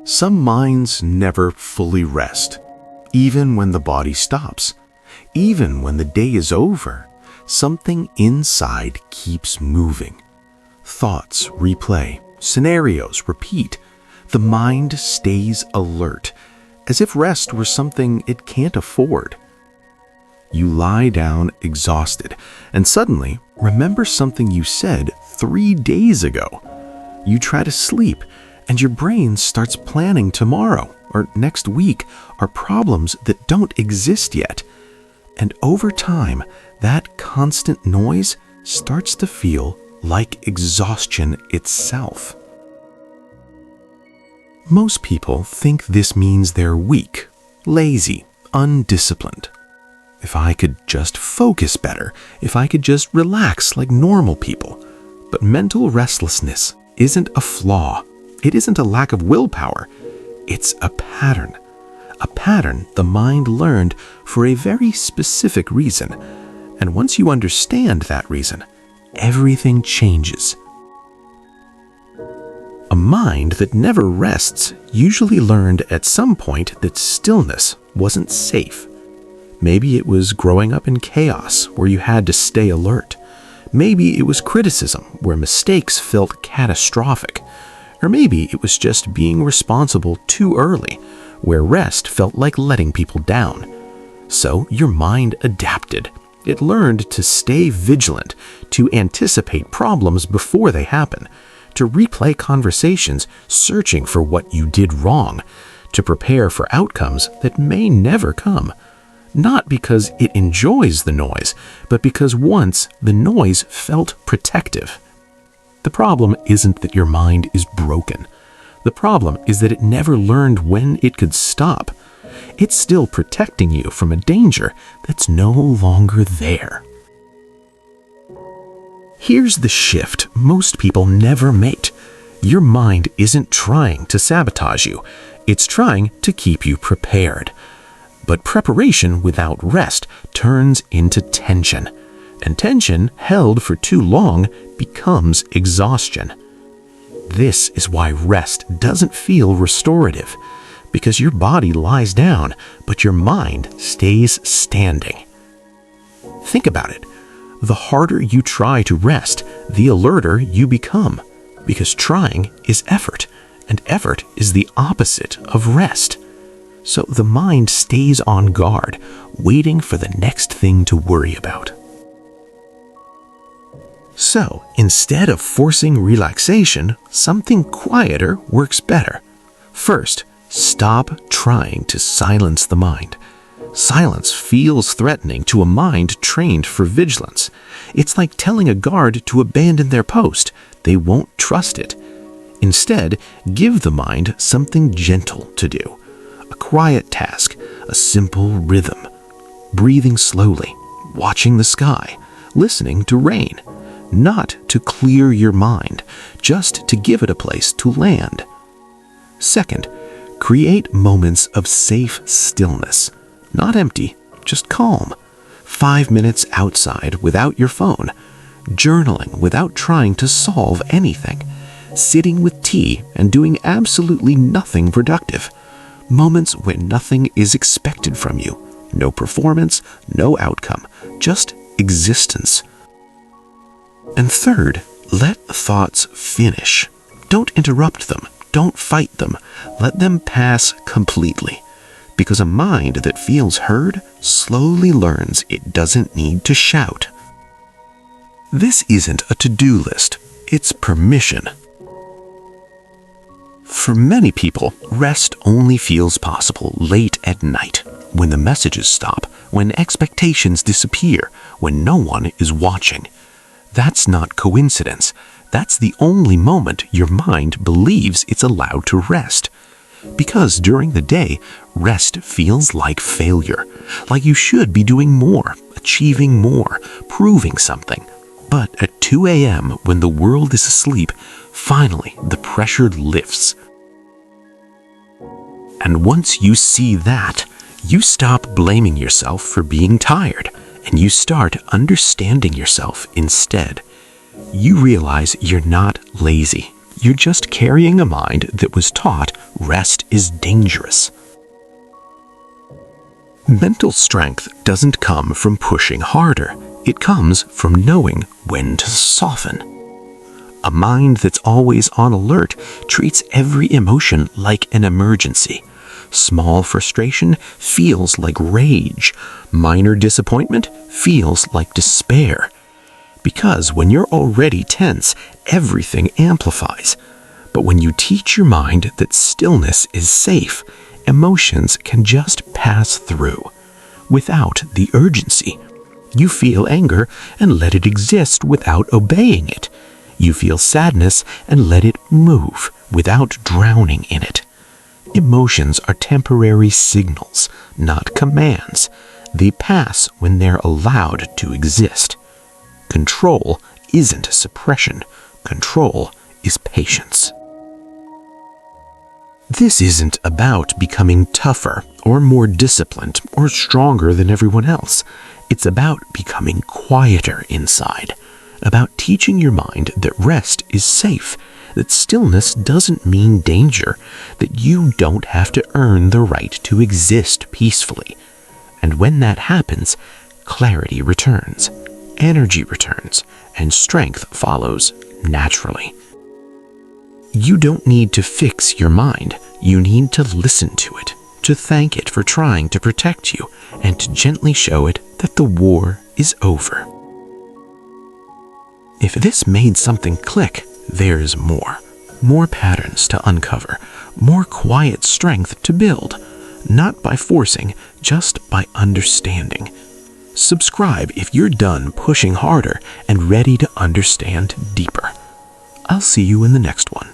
Some minds never fully rest, even when the body stops. Even when the day is over, something inside keeps moving. Thoughts replay, scenarios repeat. The mind stays alert, as if rest were something it can't afford. You lie down exhausted, and suddenly remember something you said 3 days ago. You try to sleep, and your brain starts planning tomorrow or next week are problems that don't exist yet. And over time, that constant noise starts to feel like exhaustion itself. Most people think this means they're weak, lazy, undisciplined. If I could just focus better, if I could just relax like normal people. But mental restlessness isn't a flaw. It isn't a lack of willpower. It's a pattern. A pattern the mind learned for a very specific reason. And once you understand that reason, everything changes. A mind that never rests usually learned at some point that stillness wasn't safe. Maybe it was growing up in chaos where you had to stay alert. Maybe it was criticism where mistakes felt catastrophic. Or maybe it was just being responsible too early, where rest felt like letting people down. So your mind adapted. It learned to stay vigilant, to anticipate problems before they happen, to replay conversations searching for what you did wrong, to prepare for outcomes that may never come. Not because it enjoys the noise, but because once the noise felt protective. The problem isn't that your mind is broken. The problem is that it never learned when it could stop. It's still protecting you from a danger that's no longer there. Here's the shift most people never make. Your mind isn't trying to sabotage you. It's trying to keep you prepared. But preparation without rest turns into tension. And tension held for too long becomes exhaustion. This is why rest doesn't feel restorative, because your body lies down, but your mind stays standing. Think about it. The harder you try to rest, the alerter you become, because trying is effort, and effort is the opposite of rest. So the mind stays on guard, waiting for the next thing to worry about. So, instead of forcing relaxation, something quieter works better. First, stop trying to silence the mind. Silence feels threatening to a mind trained for vigilance. It's like telling a guard to abandon their post. They won't trust it. Instead, give the mind something gentle to do. A quiet task, a simple rhythm. Breathing slowly, watching the sky, listening to rain. Not to clear your mind, just to give it a place to land. Second, create moments of safe stillness. Not empty, just calm. 5 minutes outside without your phone. Journaling without trying to solve anything. Sitting with tea and doing absolutely nothing productive. Moments when nothing is expected from you. No performance, no outcome, just existence. And third, let thoughts finish. Don't interrupt them. Don't fight them. Let them pass completely. Because a mind that feels heard slowly learns it doesn't need to shout. This isn't a to-do list. It's permission. For many people, rest only feels possible late at night, when the messages stop, when expectations disappear, when no one is watching. That's not coincidence. That's the only moment your mind believes it's allowed to rest. Because during the day, rest feels like failure, like you should be doing more, achieving more, proving something. But at 2 a.m., when the world is asleep, finally the pressure lifts. And once you see that, you stop blaming yourself for being tired, and you start understanding yourself instead. You realize you're not lazy, you're just carrying a mind that was taught rest is dangerous. Mental strength doesn't come from pushing harder. It comes from knowing when to soften. A mind that's always on alert treats every emotion like an emergency. Small frustration feels like rage. Minor disappointment feels like despair. Because when you're already tense, everything amplifies. But when you teach your mind that stillness is safe, emotions can just pass through. Without the urgency. You feel anger and let it exist without obeying it. You feel sadness and let it move without drowning in it. Emotions are temporary signals, not commands. They pass when they're allowed to exist. Control isn't suppression. Control is patience. This isn't about becoming tougher or more disciplined or stronger than everyone else. It's about becoming quieter inside, about teaching your mind that rest is safe, that stillness doesn't mean danger, that you don't have to earn the right to exist peacefully. And when that happens, clarity returns, energy returns, and strength follows naturally. You don't need to fix your mind. You need to listen to it, to thank it for trying to protect you, and to gently show it that the war is over. If this made something click, there's more. More patterns to uncover, more quiet strength to build, not by forcing, just by understanding. Subscribe if you're done pushing harder and ready to understand deeper. I'll see you in the next one.